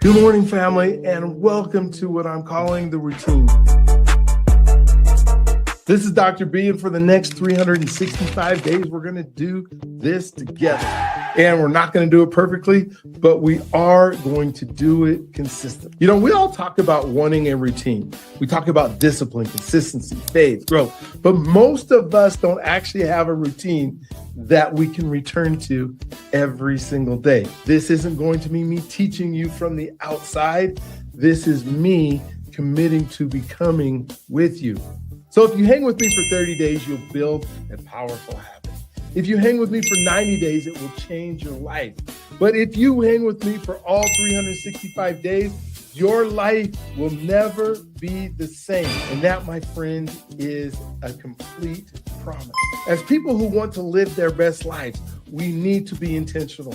Good morning, family, and welcome to what I'm calling the routine. This is Dr. B, and for the next 365 days, we're going to do this together. And we're not going to do it perfectly, but we are going to do it consistently. You know, we all talk about wanting a routine. We talk about discipline, consistency, faith, growth, but most of us don't actually have a routine that we can return to every single day. This isn't going to be me teaching you from the outside. This is me committing to becoming with you. So if you hang with me for 30 days, you'll build a powerful habit. If you hang with me for 90 days, it will change your life. But if you hang with me for all 365 days, your life will never be the same. And that, my friend, is a complete promise. As people who want to live their best lives, we need to be intentional.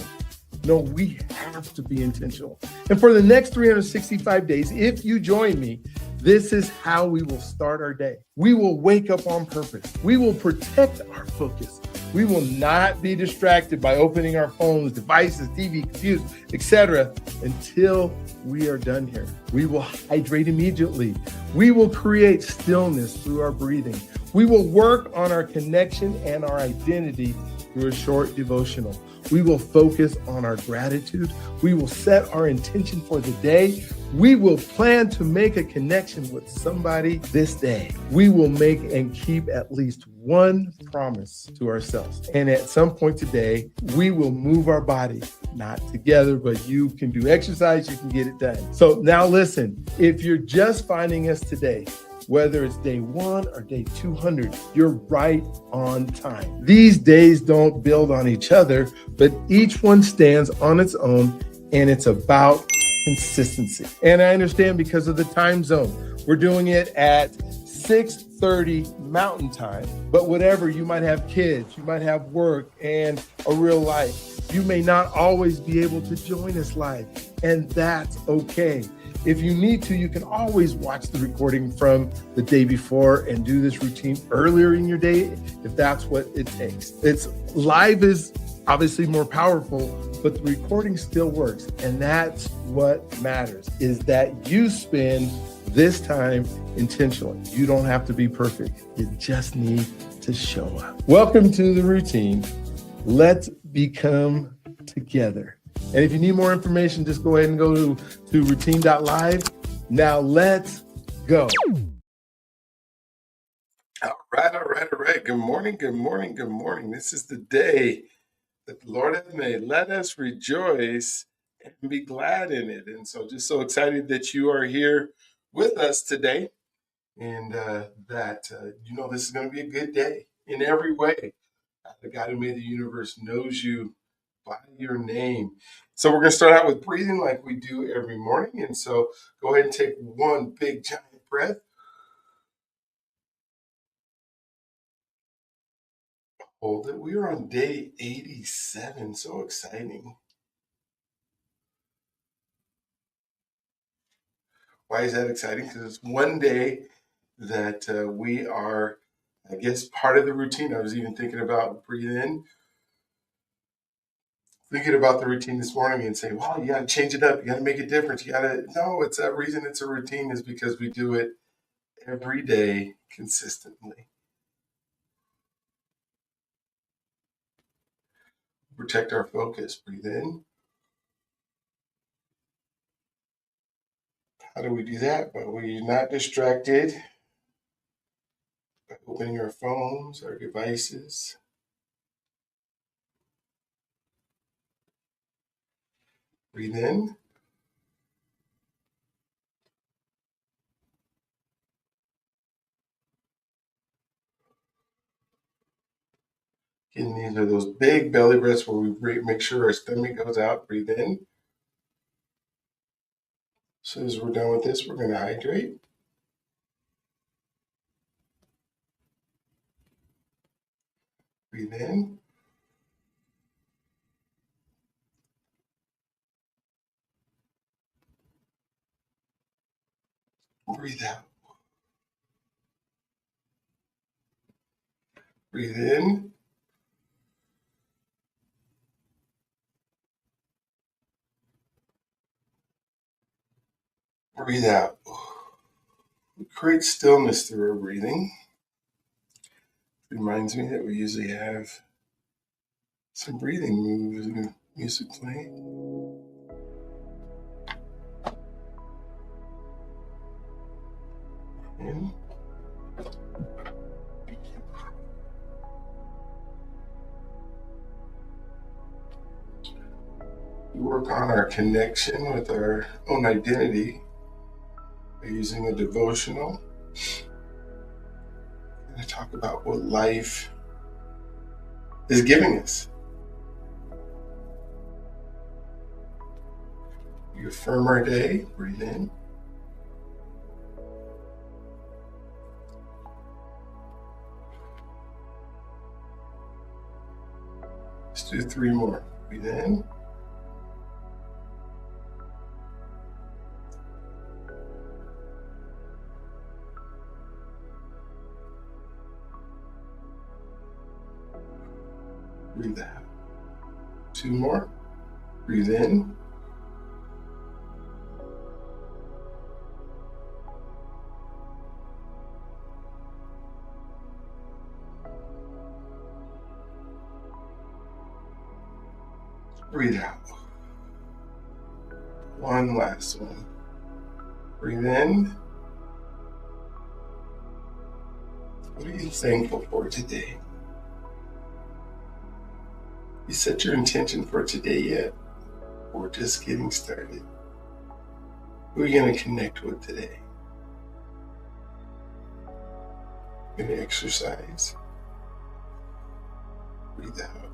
No, we have to be intentional. And for the next 365 days, if you join me, this is how we will start our day. We will wake up on purpose. We will protect our focus. We will not be distracted by opening our phones, devices, TV, computers, etc. until we are done here. We will hydrate immediately. We will create stillness through our breathing. We will work on our connection and our identity through a short devotional. We will focus on our gratitude. We will set our intention for the day. We will plan to make a connection with somebody this day. We will make and keep at least one promise to ourselves. And at some point today, we will move our body, not together, but you can do exercise, you can get it done. So now listen, if you're just finding us today, whether it's day 1 or day 200, you're right on time. These days don't build on each other, but each one stands on its own, and it's about consistency. And I understand because of the time zone, we're doing it at 6:30 Mountain Time, but whatever, you might have kids, you might have work and a real life. You may not always be able to join us live, and that's okay. If you need to, you can always watch the recording from the day before and do this routine earlier in your day if that's what it takes. It's live is obviously more powerful, but the recording still works. And that's what matters, is that you spend this time intentionally. You don't have to be perfect. You just need to show up. Welcome to the routine. Let's become together. And if you need more information, just go ahead and go to routine.live. Now let's go. All right. Good morning. This is the day that the Lord has made. Let us rejoice and be glad in it. And so just so excited that you are here with us today, and that you know this is going to be a good day in every way. The God who made the universe knows you by your name. So we're going to start out with breathing like we do every morning. And so go ahead and take one big giant breath. Hold it. We are on day 87. So exciting. Why is that exciting? Because it's one day that we are, I guess, part of the routine. I was even thinking about thinking about the routine this morning and saying, wow, you got to change it up. You got to make it different. No, it's that reason it's a routine is because we do it every day consistently. Protect our focus. Breathe in. How do we do that? But we're not distracted by opening our phones, our devices. Breathe in. And these are those big belly breaths where we make sure our stomach goes out. Breathe in. So as we're done with this, we're going to hydrate. Breathe in. Breathe out. Breathe in. Breathe out. Create stillness through our breathing. Reminds me that we usually have some breathing moves and music playing. In. We work on our connection with our own identity by using a devotional. I'm going to talk about what life is giving us. We affirm our day, breathe in. Let's do 3 more. Breathe in. Breathe out. 2 more. Breathe in. Breathe out. 1 last one. Breathe in. What are you thankful for today? You set your intention for today yet? Or just getting started? Who are you going to connect with today? Going to exercise. Breathe out.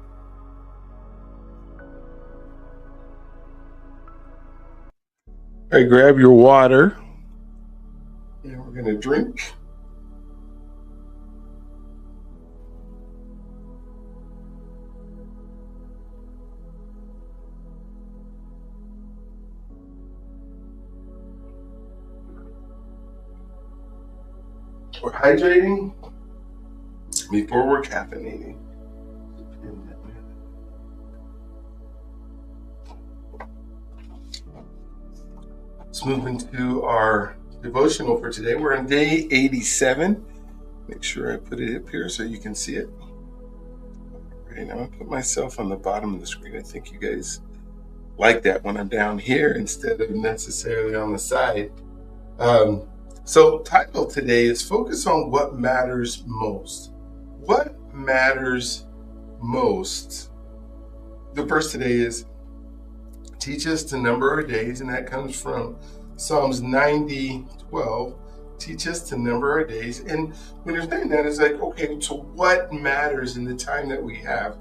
All right, grab your water. And we're going to drink. We're hydrating before we're caffeinating. Let's move into our devotional for today. We're on day 87. Make sure I put it up here so you can see it. Right now, I put myself on the bottom of the screen. I think you guys like that when I'm down here instead of necessarily on the side. So title today is Focus on What Matters Most. What matters most? The verse today is, teach us to number our days, and that comes from Psalms 90:12. Teach us to number our days. And when you're saying that, it's like, okay, so what matters in the time that we have,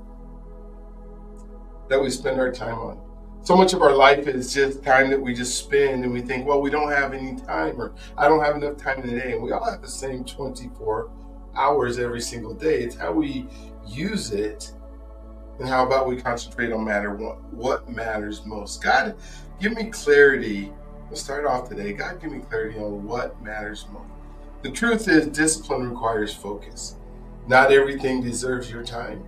that we spend our time on? So much of our life is just time that we just spend, and we think, well, we don't have any time, or I don't have enough time in the day. And we all have the same 24 hours every single day. It's how we use it, and how about we concentrate on what matters most. God, give me clarity. We'll start off today. God, give me clarity on what matters most. The truth is, discipline requires focus. Not everything deserves your time.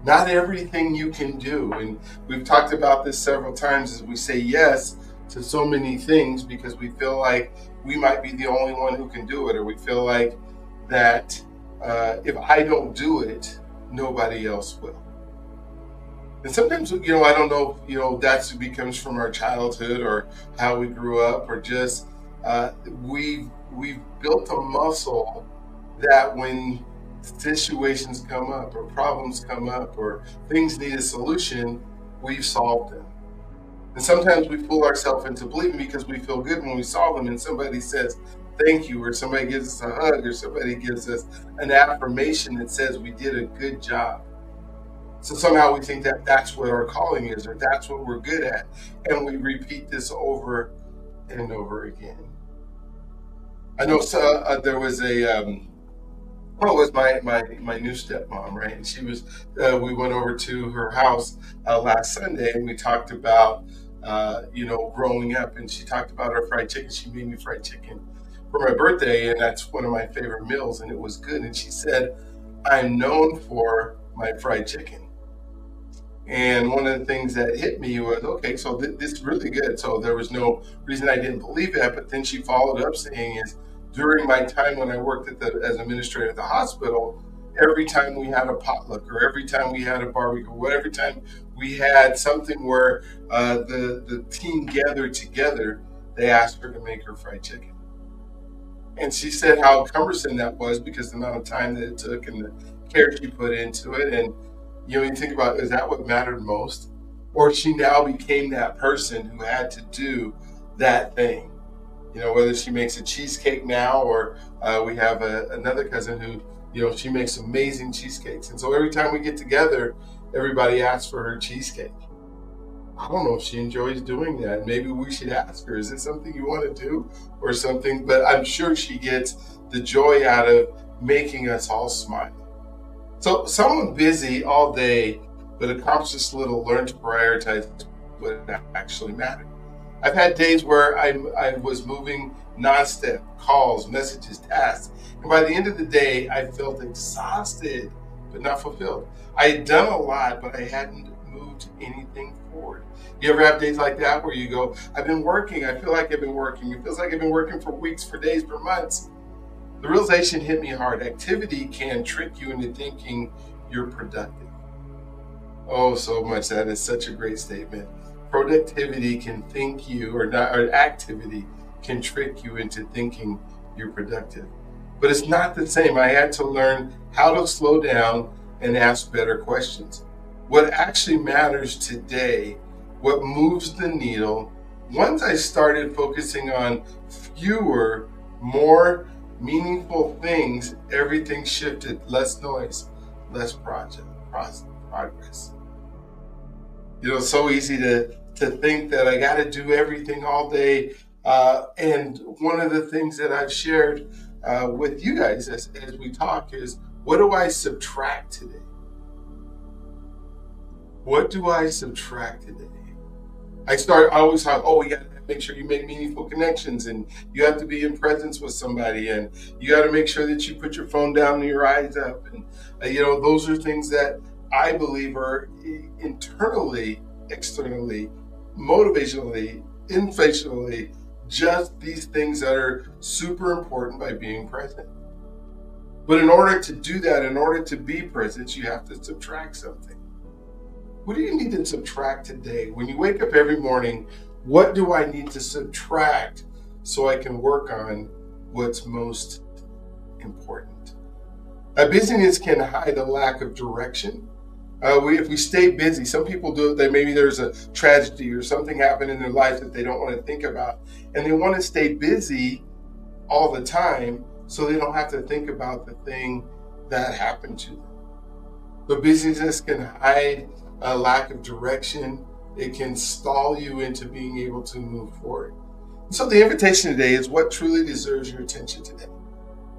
Not everything you can do. And we've talked about this several times as we say yes to so many things because we feel like we might be the only one who can do it, or we feel like that if I don't do it, nobody else will. And sometimes, I don't know, that becomes from our childhood or how we grew up, or just we've built a muscle that when situations come up or problems come up or things need a solution, we've solved them. And sometimes we fool ourselves into believing because we feel good when we solve them and somebody says thank you, or somebody gives us a hug, or somebody gives us an affirmation that says we did a good job. So somehow we think that that's what our calling is, or that's what we're good at. And we repeat this over and over again. I know there was it was my new stepmom, right? And she was, we went over to her house last Sunday, and we talked about, growing up, and she talked about her fried chicken. She made me fried chicken for my birthday, and that's one of my favorite meals, and it was good. And she said, I'm known for my fried chicken. And one of the things that hit me was, okay, so this is really good. So there was no reason I didn't believe that. But then she followed up saying, is during my time when I worked as administrator at the hospital, every time we had a potluck or every time we had a barbecue, or every time we had something where the team gathered together, they asked her to make her fried chicken. And she said how cumbersome that was because the amount of time that it took and the care she put into it. And you think about, is that what mattered most? Or she now became that person who had to do that thing. Whether she makes a cheesecake now, or we have another cousin who, she makes amazing cheesecakes. And so every time we get together, everybody asks for her cheesecake. I don't know if she enjoys doing that. Maybe we should ask her, is it something you want to do or something? But I'm sure she gets the joy out of making us all smile. So someone busy all day but accomplishes little, learn to prioritize what actually matters. I've had days where I was moving nonstop, calls, messages, tasks. And by the end of the day, I felt exhausted but not fulfilled. I had done a lot, but I hadn't moved anything forward. You ever have days like that where you go, I've been working, I feel like I've been working. It feels like I've been working for weeks, for days, for months. The realization hit me hard. Activity can trick you into thinking you're productive. Oh, so much. That is such a great statement. Productivity can think you, or activity can trick you into thinking you're productive. But it's not the same. I had to learn how to slow down and ask better questions. What actually matters today, what moves the needle, once I started focusing on fewer, more meaningful things, everything shifted. Less noise, less progress. It's so easy to think that I got to do everything all day. And one of the things that I've shared with you guys as we talk is, what do I subtract today? What do I subtract today? I always talk, we got to make sure you make meaningful connections, and you have to be in presence with somebody, and you got to make sure that you put your phone down and your eyes up. And, those are things that I believe are internally, externally, motivationally, inflationally, just these things that are super important by being present. But in order to do that, in order to be present, you have to subtract something. What do you need to subtract today? When you wake up every morning, what do I need to subtract so I can work on what's most important? Busyness can hide a lack of direction. If we stay busy, some people do it, maybe there's a tragedy or something happened in their life that they don't want to think about, and they want to stay busy all the time so they don't have to think about the thing that happened to them. But busyness can hide a lack of direction. It can stall you into being able to move forward. So the invitation today is, what truly deserves your attention today?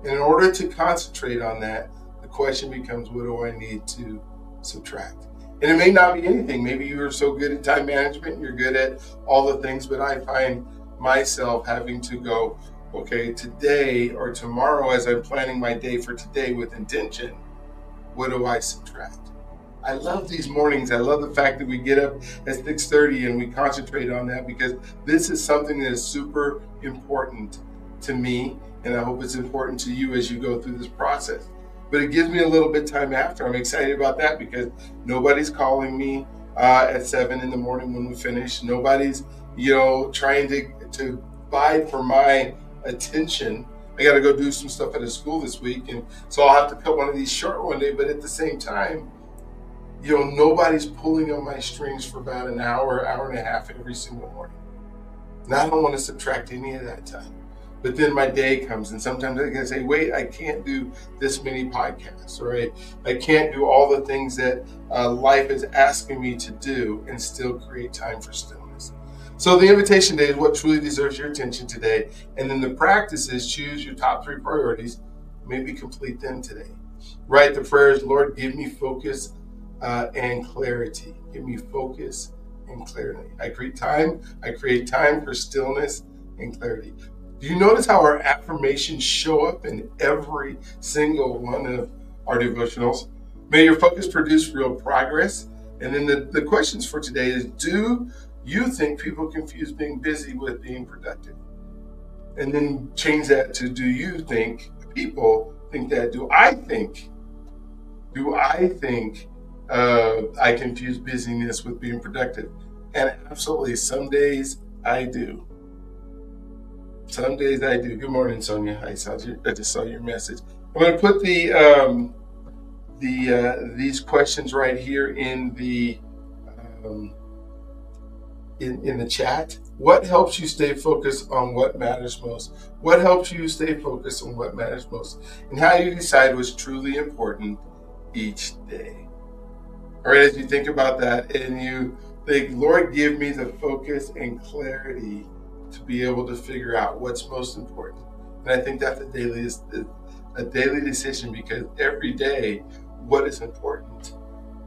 And in order to concentrate on that, the question becomes, what do I need to subtract? And it may not be anything. Maybe you are so good at time management, you're good at all the things, but I find myself having to go, okay, today or tomorrow, as I'm planning my day for today with intention, what do I subtract? I love these mornings. I love the fact that we get up at 6:30 and we concentrate on that, because this is something that is super important to me, and I hope it's important to you as you go through this process. But it gives me a little bit of time after. I'm excited about that because nobody's calling me at 7 in the morning when we finish. Nobody's, trying to vie for my attention. I got to go do some stuff at a school this week, and so I'll have to cut one of these short one day. But at the same time, nobody's pulling on my strings for about an hour, hour and a half every single morning. And I don't want to subtract any of that time. But then my day comes, and sometimes I can say, wait, I can't do this many podcasts, or I can't do all the things that life is asking me to do and still create time for stillness. So the invitation today is, what truly deserves your attention today? And then the practice is, choose your top 3 priorities, maybe complete them today. Write the prayers, Lord, give me focus and clarity. Give me focus and clarity. I create time for stillness and clarity. Do you notice how our affirmations show up in every single one of our devotionals? May your focus produce real progress. And then the questions for today is, do you think people confuse being busy with being productive? And then change that to, do you think people think that? Do I think I confuse busyness with being productive? And absolutely, some days I do. Some days I do. Good morning, Sonia. I just saw your message. I'm going to put these questions right here in the in the chat. What helps you stay focused on what matters most? What helps you stay focused on what matters most? And how you decide what's truly important each day. All right, as you think about that and you think, Lord, give me the focus and clarity to be able to figure out what's most important. And I think that's a daily decision, because every day what is important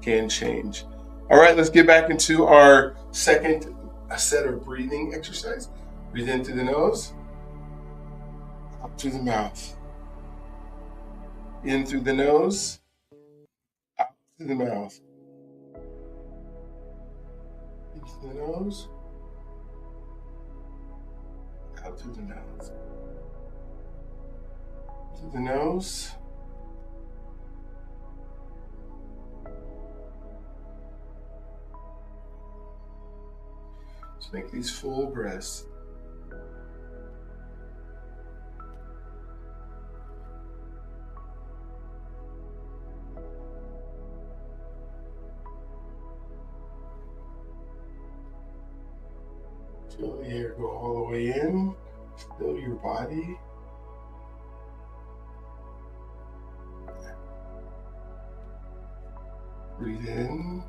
can change. All right, let's get back into our second set of breathing exercise. Breathe in through the nose, out through the mouth. In through the nose, out through the mouth. In through the nose, out through the mouth. Through the nose. Just make these full breaths. Feel the air go all the way in. Feel your body. Breathe in.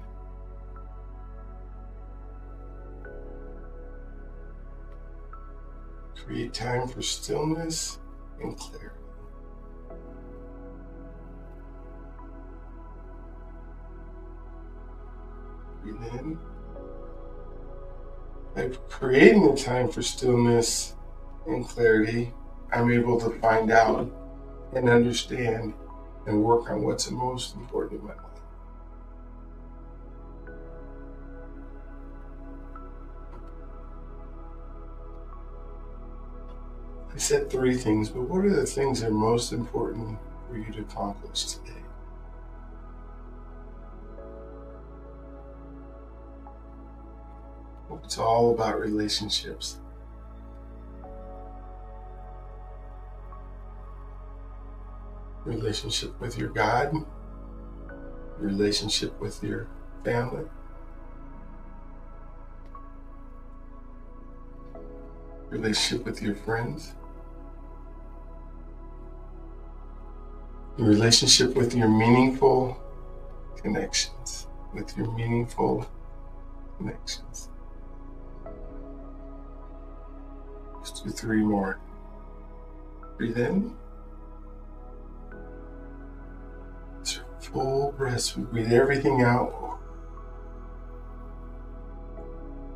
Create time for stillness and clarity. Breathe in. By creating a time for stillness and clarity, I'm able to find out and understand and work on what's the most important in my life. I said 3 things, but what are the things that are most important for you to accomplish today? It's all about relationships. Relationship with your God, relationship with your family, relationship with your friends, relationship with your meaningful connections, Let's do 3 more. Breathe in. Full breaths. We breathe everything out.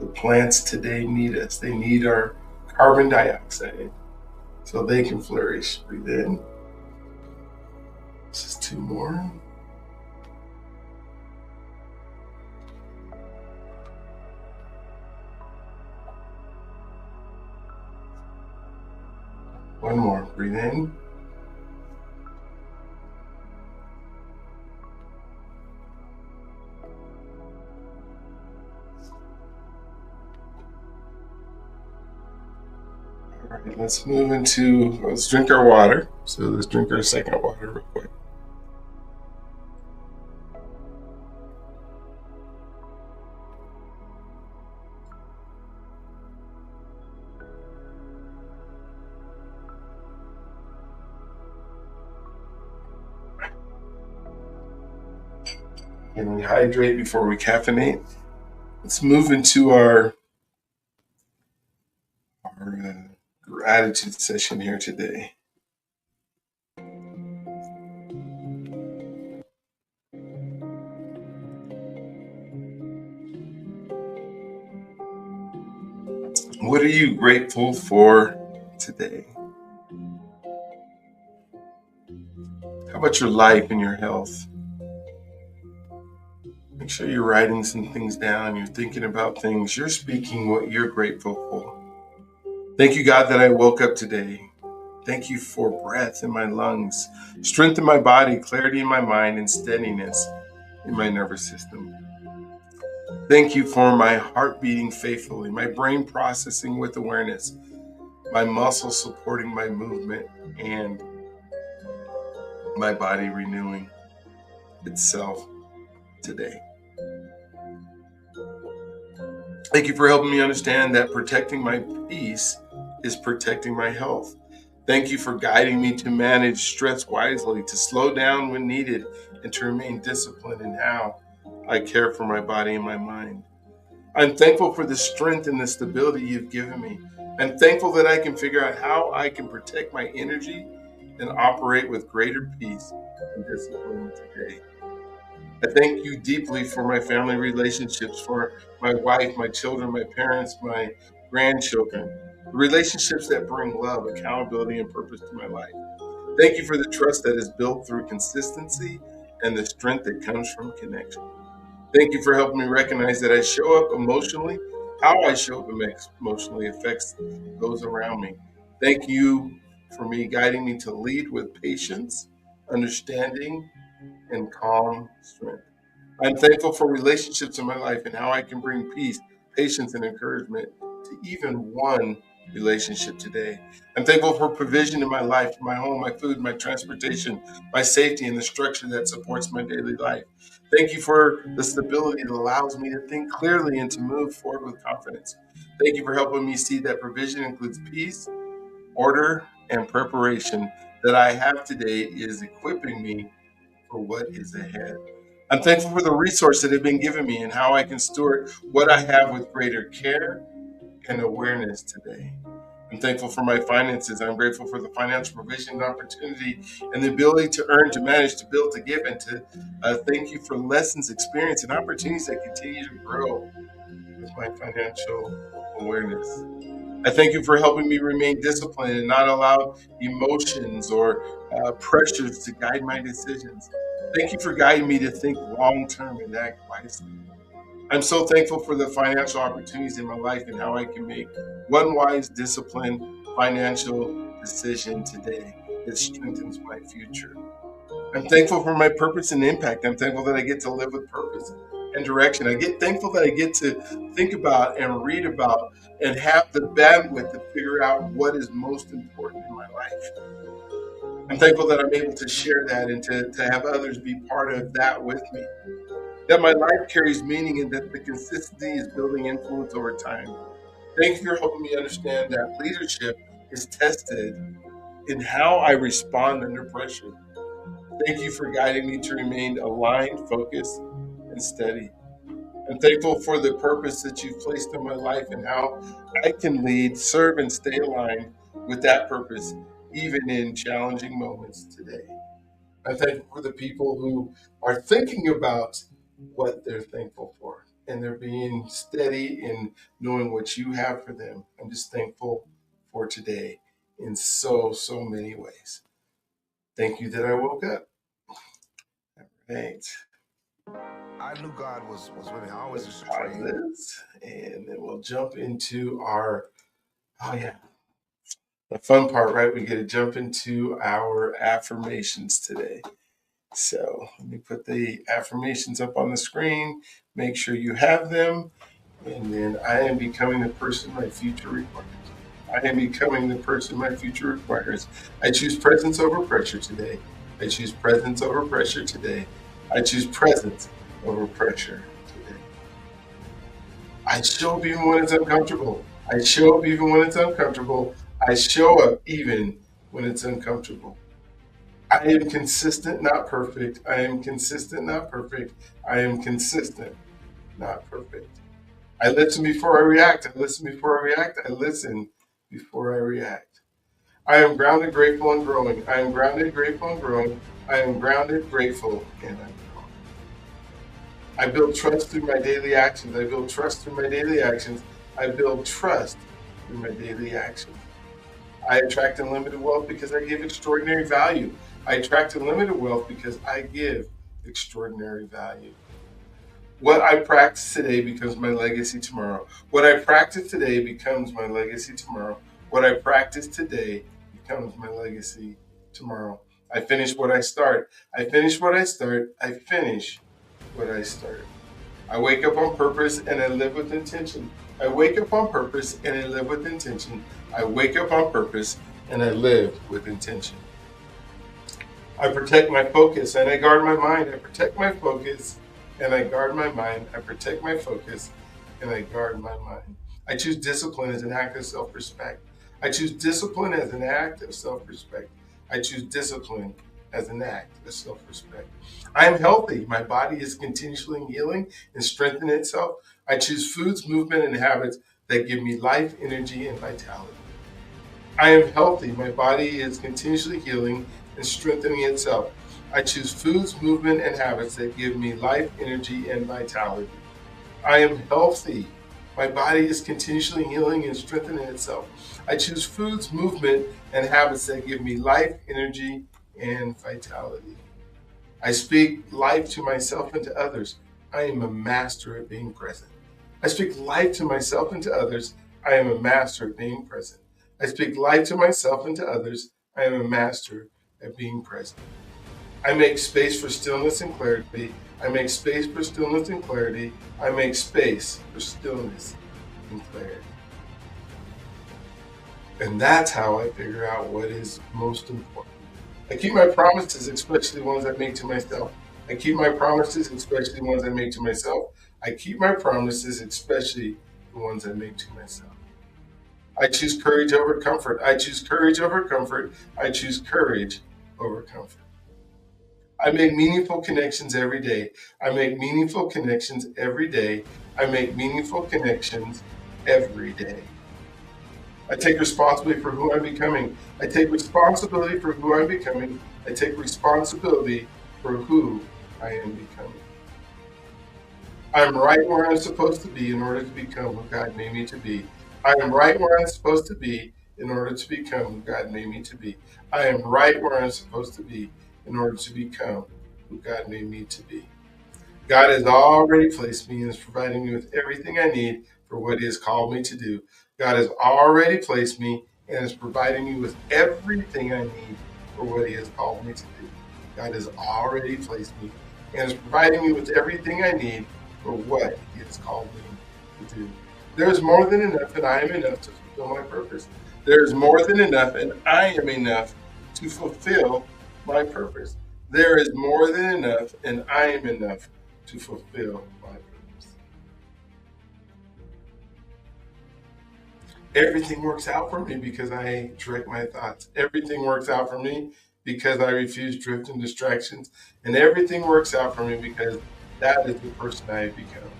The plants today need us. They need our carbon dioxide so they can flourish. Breathe in. This is 2 more. One more. Breathe in. All right, let's drink our water. So let's drink our second water real quick. And we hydrate before we caffeinate. Let's move into our gratitude session here today. What are you grateful for today? How about your life and your health Make sure you're writing some things down. You're thinking about things. You're speaking what you're grateful for. Thank you, God, that I woke up today. Thank you for breath in my lungs, strength in my body, clarity in my mind, and steadiness in my nervous system. Thank you for my heart beating faithfully, my brain processing with awareness, my muscles supporting my movement, and my body renewing itself today. Thank you for helping me understand that protecting my peace is protecting my health. Thank you for guiding me to manage stress wisely, to slow down when needed, and to remain disciplined in how I care for my body and my mind. I'm thankful for the strength and the stability you've given me. I'm thankful that I can figure out how I can protect my energy and operate with greater peace and discipline today. I thank you deeply for my family relationships, for my wife, my children, my parents, my grandchildren, the relationships that bring love, accountability, and purpose to my life. Thank you for the trust that is built through consistency and the strength that comes from connection. Thank you for helping me recognize that I show up emotionally. How I show up emotionally affects those around me. Thank you for me guiding me to lead with patience, understanding, and calm strength. I'm thankful for relationships in my life and how I can bring peace, patience, and encouragement to even one relationship today. I'm thankful for provision in my life, my home, my food, my transportation, my safety, and the structure that supports my daily life. Thank you for the stability that allows me to think clearly and to move forward with confidence. Thank you for helping me see that provision includes peace, order, and preparation that I have today is equipping me for what is ahead. I'm thankful for the resources that have been given me and how I can steward what I have with greater care and awareness today. I'm thankful for my finances. I'm grateful for the financial provision and opportunity and the ability to earn, to manage, to build, to give, and to thank you for lessons, experience, and opportunities that continue to grow with my financial awareness. I thank you for helping me remain disciplined and not allow emotions or pressures to guide my decisions. Thank you for guiding me to think long term and act wisely. I'm so thankful for the financial opportunities in my life and how I can make one wise, disciplined financial decision today that strengthens my future. I'm thankful for my purpose and impact. I'm thankful that I get to live with purpose and direction. I get thankful that I get to think about and read about and have the bandwidth to figure out what is most important in my life. I'm thankful that I'm able to share that and to have others be part of that with me. That my life carries meaning and that the consistency is building influence over time. Thank you for helping me understand that leadership is tested in how I respond under pressure. Thank you for guiding me to remain aligned, focused, and steady. I'm thankful for the purpose that you've placed in my life and how I can lead, serve, and stay aligned with that purpose, even in challenging moments today. I'm thankful for the people who are thinking about what they're thankful for and they're being steady in knowing what you have for them. I'm just thankful for today in so many ways. Thank you that I woke up. All right. I knew God was with me. I always used to pray. This, and then we'll jump into our, oh yeah, the fun part, right? We get to jump into our affirmations today. So let me put the affirmations up on the screen, make sure you have them, and then I am becoming the person my future requires. I am becoming the person my future requires. I choose presence over pressure today. I choose presence over pressure today. I choose presence over pressure today. I show up even when it's uncomfortable. I show up even when it's uncomfortable. I show up even when it's uncomfortable. I am consistent, not perfect. I am consistent, not perfect. I am consistent, not perfect. I listen before I react. I listen before I react. I listen before I react. I am grounded, grateful, and growing. I am grounded, grateful, and growing. I am grounded, grateful, and I'm growing. I build trust through my daily actions. I build trust through my daily actions. I build trust through my daily actions. I attract unlimited wealth because I give extraordinary value. I attract unlimited wealth because I give extraordinary value. What I practice today becomes my legacy tomorrow. What I practice today becomes my legacy tomorrow. What I practice today becomes my legacy tomorrow. I finish what I start. I finish what I start. I finish what I start. I wake up on purpose and I live with intention. I wake up on purpose and I live with intention. I wake up on purpose and I live with intention. I protect my focus and I guard my mind. I protect my focus and I guard my mind. I protect my focus and I guard my mind. I choose discipline as an act of self-respect. I choose discipline as an act of self-respect. I choose discipline as an act of self-respect. I am healthy. My body is continually healing and strengthening itself. I choose foods, movement, and habits that give me life, energy, and vitality. I am healthy. My body is continuously healing and strengthening itself. I choose foods, movement, and habits that give me life, energy, and vitality. I am healthy. My body is continuously healing and strengthening itself. I choose foods, movement, and habits that give me life, energy, and vitality. I speak life to myself and to others. I am a master at being present. I speak life to myself and to others. I am a master at being present. I speak life to myself and to others. I am a master at being present. I make space for stillness and clarity. I make space for stillness and clarity. I make space for stillness and clarity. And that's how I figure out what is most important. I keep my promises, especially ones I make to myself. I keep my promises, especially ones I make to myself. I keep my promises, especially the ones I make to myself. I choose courage over comfort. I choose courage over comfort. I choose courage over comfort. I make meaningful connections every day. I make meaningful connections every day. I make meaningful connections every day. I take responsibility for who I'm becoming. I take responsibility for who I'm becoming. I take responsibility for who I am becoming. I'm right where I'm supposed to be in order to become who God made me to be. I am right where I'm supposed to be in order to become who God made me to be. I am right where I'm supposed to be in order to become who God made me to be. God has already placed me and is providing me with everything I need for what He has called me to do. God has already placed me and is providing me with everything I need for what He has called me to do. God has already placed me and is providing me with everything I need for what He has called me to do. There is more than enough, and I am enough to fulfill my purpose. There is more than enough, and I am enough to fulfill my purpose. There is more than enough, and I am enough to fulfill my purpose. Everything works out for me because I direct my thoughts. Everything works out for me because I refuse drift and distractions. And everything works out for me because that is the person I have become.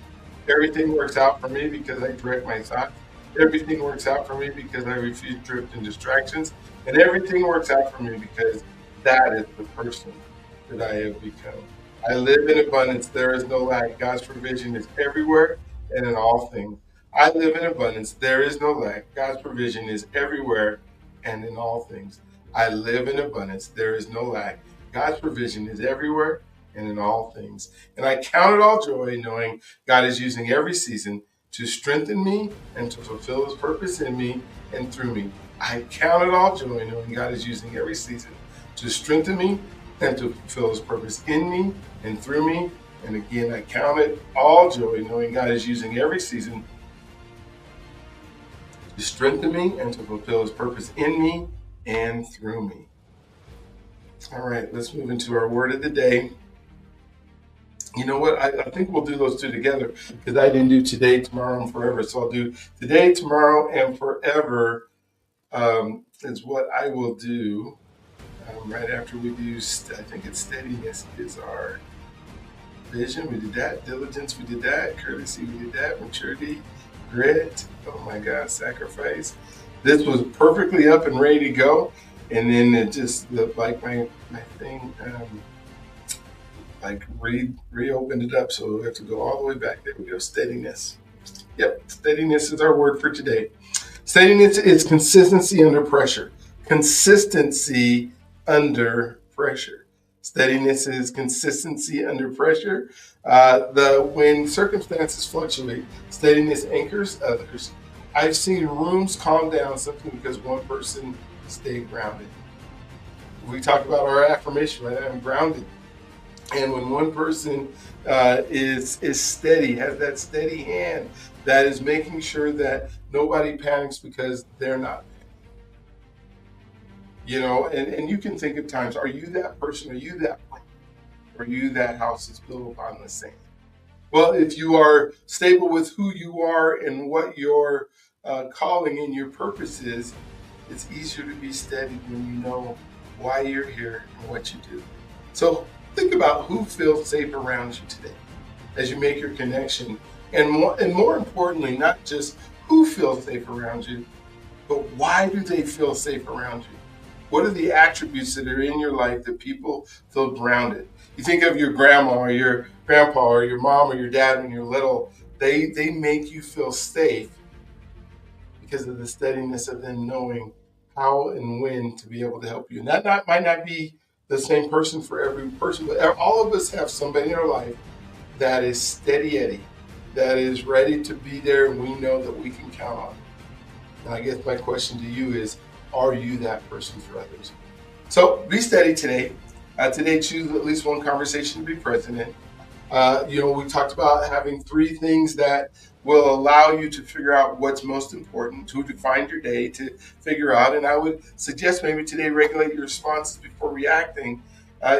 Everything works out for me because I direct my thoughts. Everything works out for me because I refuse drift and distractions. And everything works out for me because that is the person that I have become. I live in abundance. There is no lack. God's provision is everywhere and in all things. I live in abundance. There is no lack. God's provision is everywhere and in all things. I live in abundance. There is no lack. God's provision is everywhere and in all things. And I count it all joy knowing God is using every season to strengthen me and to fulfill His purpose in me and through me. I count it all joy knowing God is using every season to strengthen me and to fulfill His purpose in me and through me. And again, I count it all joy knowing God is using every season to strengthen me and to fulfill His purpose in me and through me. All right, let's move into our word of the day. You know what? I think we'll do those two together because I didn't do today, tomorrow, and forever. So I'll do today, tomorrow, and forever is what I will do right after we do, I think it's steadiness is our vision. We did that. Diligence, we did that. Courtesy, we did that. Maturity, grit, oh my God, sacrifice. This was perfectly up and ready to go. And then it just looked like my thing like reopened it up, so we have to go all the way back. There we go. Steadiness. Yep, steadiness is our word for today. Steadiness is consistency under pressure. Consistency under pressure. Steadiness is consistency under pressure. When circumstances fluctuate, steadiness anchors others. I've seen rooms calm down simply because one person stayed grounded. We talk about our affirmation, right? I'm grounded. And when one person is steady, has that steady hand that is making sure that nobody panics because they're not, and you can think of times, are you that person? Are you that rock? Are you that house that's built upon the sand? Well, if you are stable with who you are and what your calling and your purpose is, it's easier to be steady when you know why you're here and what you do. So think about who feels safe around you today as you make your connection. And more importantly, not just who feels safe around you, but why do they feel safe around you? What are the attributes that are in your life that people feel grounded? You think of your grandma or your grandpa or your mom or your dad when you're little, they make you feel safe because of the steadiness of them knowing how and when to be able to help you. And that might not be the same person for every person, but all of us have somebody in our life that is steady Eddie, that is ready to be there, and we know that we can count on. And I guess my question to you is, are you that person for others? So be steady today. Today, choose at least one conversation to be present in. We talked about having 3 things that will allow you to figure out what's most important, to define your day, to figure out. And I would suggest maybe today regulate your responses before reacting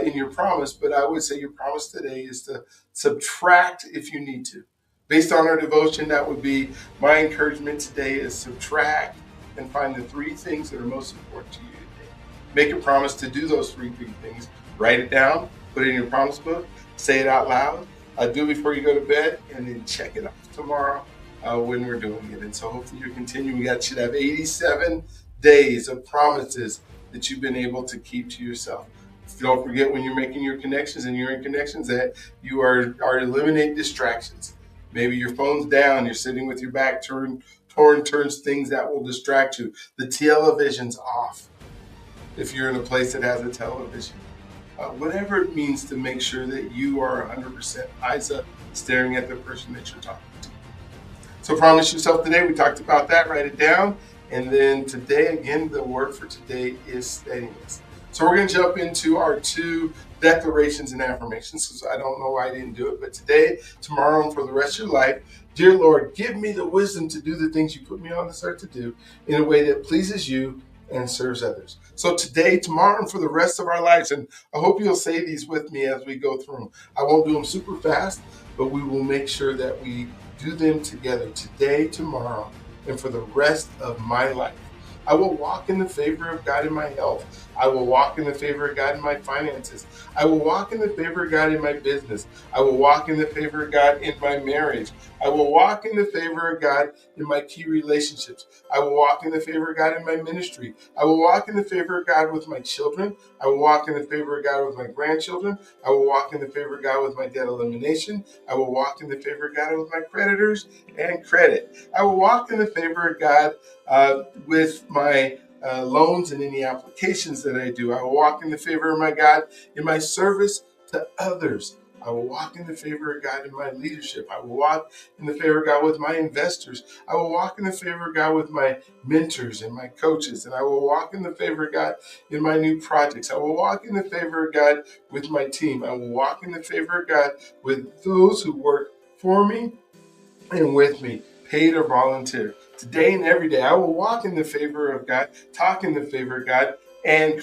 in your promise. But I would say your promise today is to subtract if you need to. Based on our devotion, that would be my encouragement today is subtract and find the 3 things that are most important to you today. Make a promise to do those 3 big things. Write it down, put it in your promise book, say it out loud, do it before you go to bed, and then check it off tomorrow when we're doing it. And so hopefully you're continuing. We should have 87 days of promises that you've been able to keep to yourself. Don't forget when you're making your connections and you're in connections that you are eliminate distractions. Maybe your phone's down, you're sitting with your back turns things that will distract you. The television's off if you're in a place that has a television. Whatever it means to make sure that you are 100% eyes up, staring at the person that you're talking to. So promise yourself today, we talked about that, write it down. And then today, again, the word for today is steadiness. So we're going to jump into our 2 declarations and affirmations, because I don't know why I didn't do it. But today, tomorrow, and for the rest of your life, dear Lord, give me the wisdom to do the things you put me on this earth to do in a way that pleases you and serves others. So today, tomorrow, and for the rest of our lives, and I hope you'll say these with me as we go through them. I won't do them super fast, but we will make sure that we do them together today, tomorrow, and for the rest of my life. I will walk in the favor of God in my health. I will walk in the favor of God in my finances. I will walk in the favor of God in my business. I will walk in the favor of God in my marriage. I will walk in the favor of God in my key relationships. I will walk in the favor of God in my ministry. I will walk in the favor of God with my children. I will walk in the favor of God with my grandchildren. I will walk in the favor of God with my debt elimination. I will walk in the favor of God with my creditors and credit. I will walk in the favor of God with my loans and any applications that I do. I will walk in the favor of my God in my service to others. I will walk in the favor of God in my leadership. I will walk in the favor of God with my investors. I will walk in the favor of God with my mentors and my coaches. And I will walk in the favor of God in my new projects. I will walk in the favor of God with my team. I will walk in the favor of God with those who work for me and with me, paid or volunteer. Today and every day, I will walk in the favor of God, talk in the favor of God, and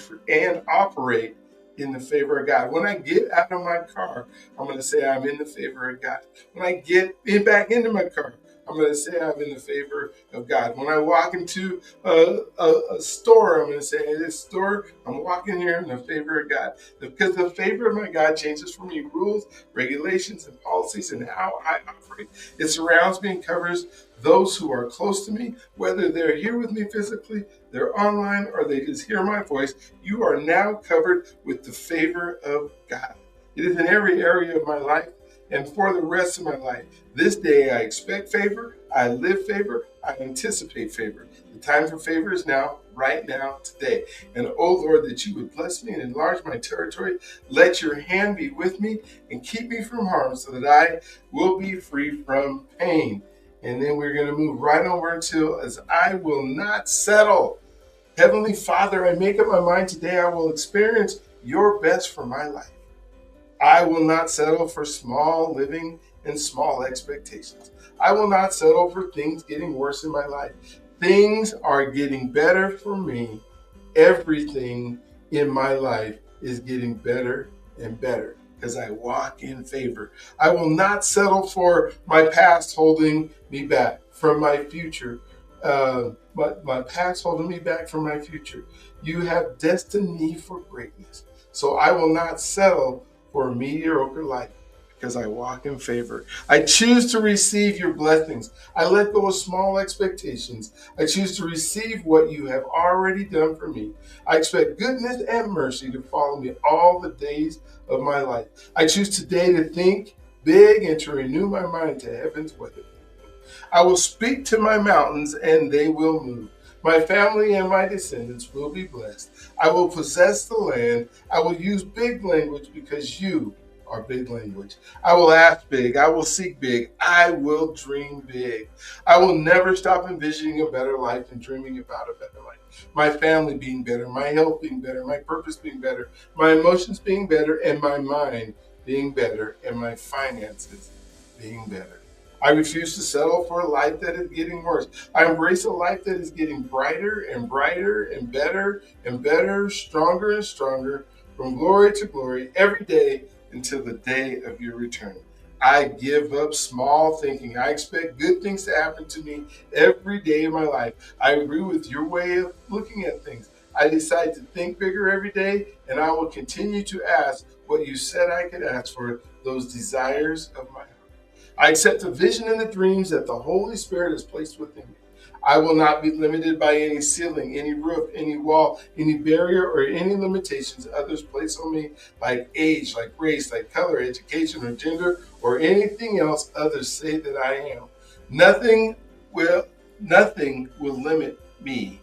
operate in the favor of God. When I get out of my car, I'm going to say I'm in the favor of God. When I get back into my car, I'm going to say I'm in the favor of God. When I walk into a store, I'm going to say, in this store, I'm walking here in the favor of God. Because the favor of my God changes for me rules, regulations, and policies, and how I operate. It surrounds me and covers those who are close to me, whether they're here with me physically, they're online, or they just hear my voice. You are now covered with the favor of God. It is in every area of my life and for the rest of my life. This day I expect favor, I live favor, I anticipate favor. The time for favor is now, right now, today. And oh Lord, that you would bless me and enlarge my territory. Let your hand be with me and keep me from harm so that I will be free from pain. And then we're going to move right over until as I will not settle. Heavenly Father, I make up my mind today I will experience your best for my life. I will not settle for small living and small expectations. I will not settle for things getting worse in my life. Things are getting better for me. Everything in my life is getting better and better because I walk in favor. I will not settle for my past holding me back from my future. But my past holding me back from my future. You have destined me for greatness. So I will not settle for a mediocre life because I walk in favor. I choose to receive your blessings. I let go of small expectations. I choose to receive what you have already done for me. I expect goodness and mercy to follow me all the days of my life. I choose today to think big and to renew my mind to heaven's way. I will speak to my mountains and they will move. My family and my descendants will be blessed. I will possess the land. I will use big language because you are big language. I will ask big. I will seek big. I will dream big. I will never stop envisioning a better life and dreaming about a better life. My family being better, my health being better, my purpose being better, my emotions being better, and my mind being better, and my finances being better. I refuse to settle for a life that is getting worse. I embrace a life that is getting brighter and brighter and better, stronger and stronger, from glory to glory, every day until the day of your return. I give up small thinking. I expect good things to happen to me every day of my life. I agree with your way of looking at things. I decide to think bigger every day, and I will continue to ask what you said I could ask for, those desires of my heart. I accept the vision and the dreams that the Holy Spirit has placed within me. I will not be limited by any ceiling, any roof, any wall, any barrier, or any limitations others place on me, like age, like race, like color, education, or gender, or anything else others say that I am. Nothing will limit me.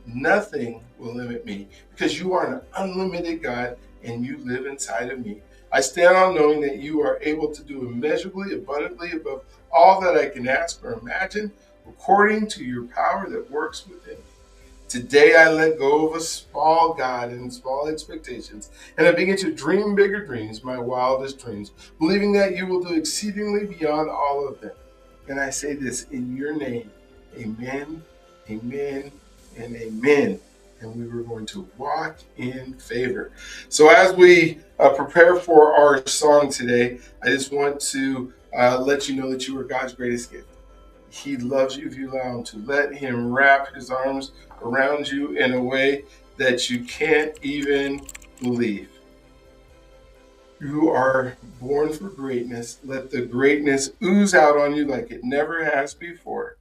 Nothing will limit me because you are an unlimited God and you live inside of me. I stand on knowing that you are able to do immeasurably, abundantly above all that I can ask or imagine, according to your power that works within me. Today I let go of a small God and small expectations, and I begin to dream bigger dreams, my wildest dreams, believing that you will do exceedingly beyond all of them. And I say this in your name, amen, amen, and amen. And we were going to walk in favor. So as we prepare for our song today, I just want to let you know that you are God's greatest gift. He loves you if you allow him to. Let him wrap his arms around you in a way that you can't even believe. You are born for greatness. Let the greatness ooze out on you like it never has before.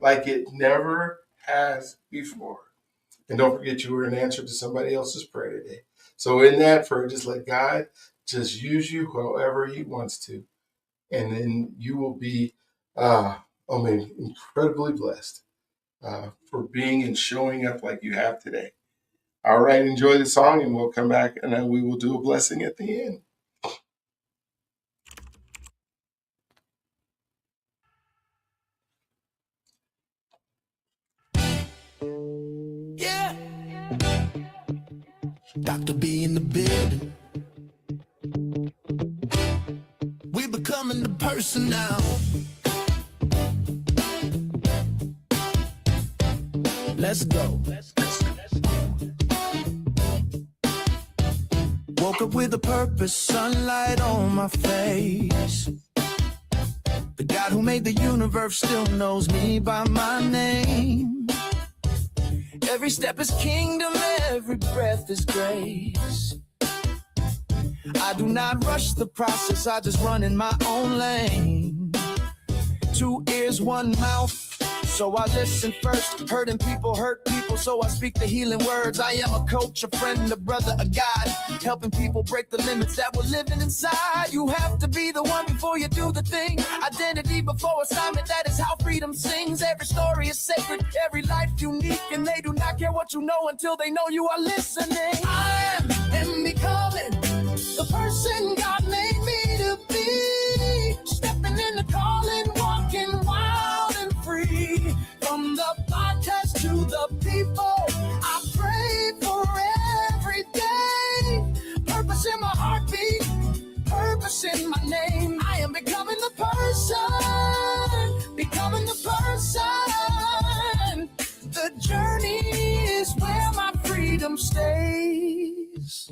Like it never has before. And don't forget you were an answer to somebody else's prayer today. So in that prayer, just let God just use you however he wants to. And then you will be, incredibly blessed for being and showing up like you have today. All right, enjoy the song and we'll come back and then we will do a blessing at the end. Yeah. Dr.B in the building. We're becoming the person now. Let's go. Woke up with a purpose, sunlight on my face. The God who made the universe still knows me by my name. Every step is kingdom, every breath is grace. I do not rush the process, I just run in my own lane. 2 ears, 1 mouth, So I listen first. Hurting people hurt people, so I speak the healing words. I am a coach, a friend, a brother, a guide, helping people break the limits that were living inside. You have to be the one before you do the thing. Identity before assignment, that is how freedom sings. Every story is sacred, every life unique, and they do not care what you know until they know you are listening. I am becoming the person God made me to be. Stepping in the calling, walking wild and free. From the podcast to the people, I pray for every day. Purpose in my heartbeat, purpose in my name. I am becoming the person, becoming the person. The journey is where my freedom stays.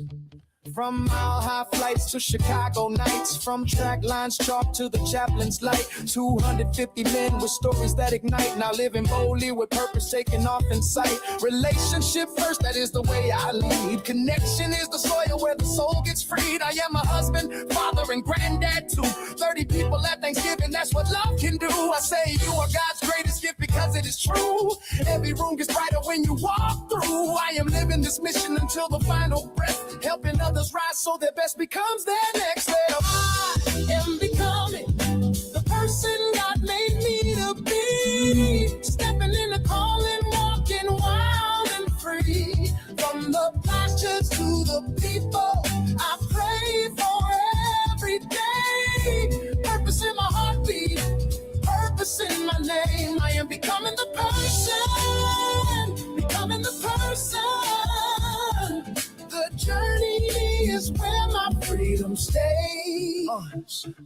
From mile-high flights to Chicago nights, from track lines chalk to the chaplain's light. 250 men with stories that ignite, now living boldly with purpose taking off in sight. Relationship first, that is the way I lead. Connection is the soil where the soul gets freed. I am a husband, father, and granddad too. 30 people at Thanksgiving, that's what love can do. I say you are God's greatest gift because it is true. Every room gets brighter when you walk through. I am living this mission until the final breath, helping others rise so their best becomes their next level. I am becoming the person God made me to be. Stepping in the calling, walking wild and free. From the pastures to the people, I pray for every day. Purpose in my heartbeat, purpose in my name. I am becoming the person, becoming the person. The journey is where my freedom stays.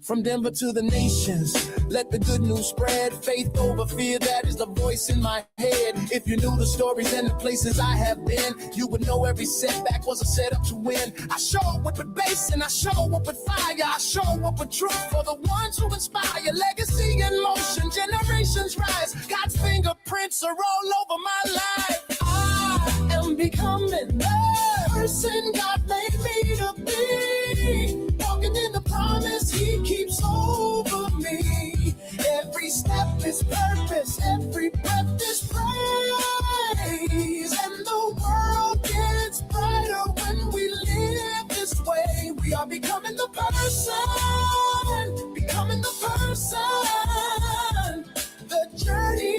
From Denver to the nations, let the good news spread. Faith over fear, that is the voice in my head. If you knew the stories and the places I have been, you would know every setback was a setup to win. I show up with bass and I show up with fire. I show up with truth for the ones who inspire. Legacy in motion, generations rise. God's fingerprints are all over my life. I am becoming the person God made me to be. Walking in the promise He keeps over me. Every step is purpose, every breath is praise. And the world gets brighter when we live this way. We are becoming the person, becoming the person. The journey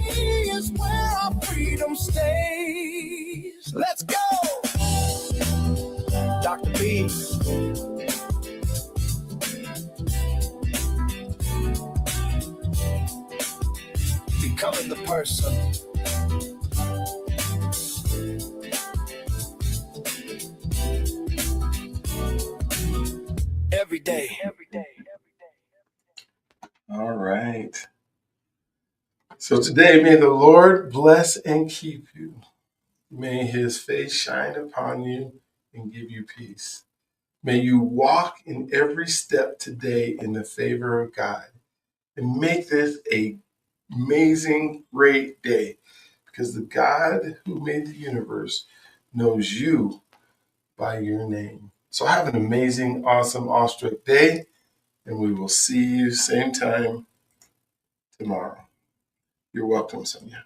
is where our freedom stays. Let's go! Dr.B. Becoming the person. Every day. All right. So today, may the Lord bless and keep you. May His face shine upon you and give you peace. May you walk in every step today in the favor of God. And make this an amazing, great day, because the God who made the universe knows you by your name. So have an amazing, awesome, awestruck day, and we will see you same time tomorrow. You're welcome, Sonia.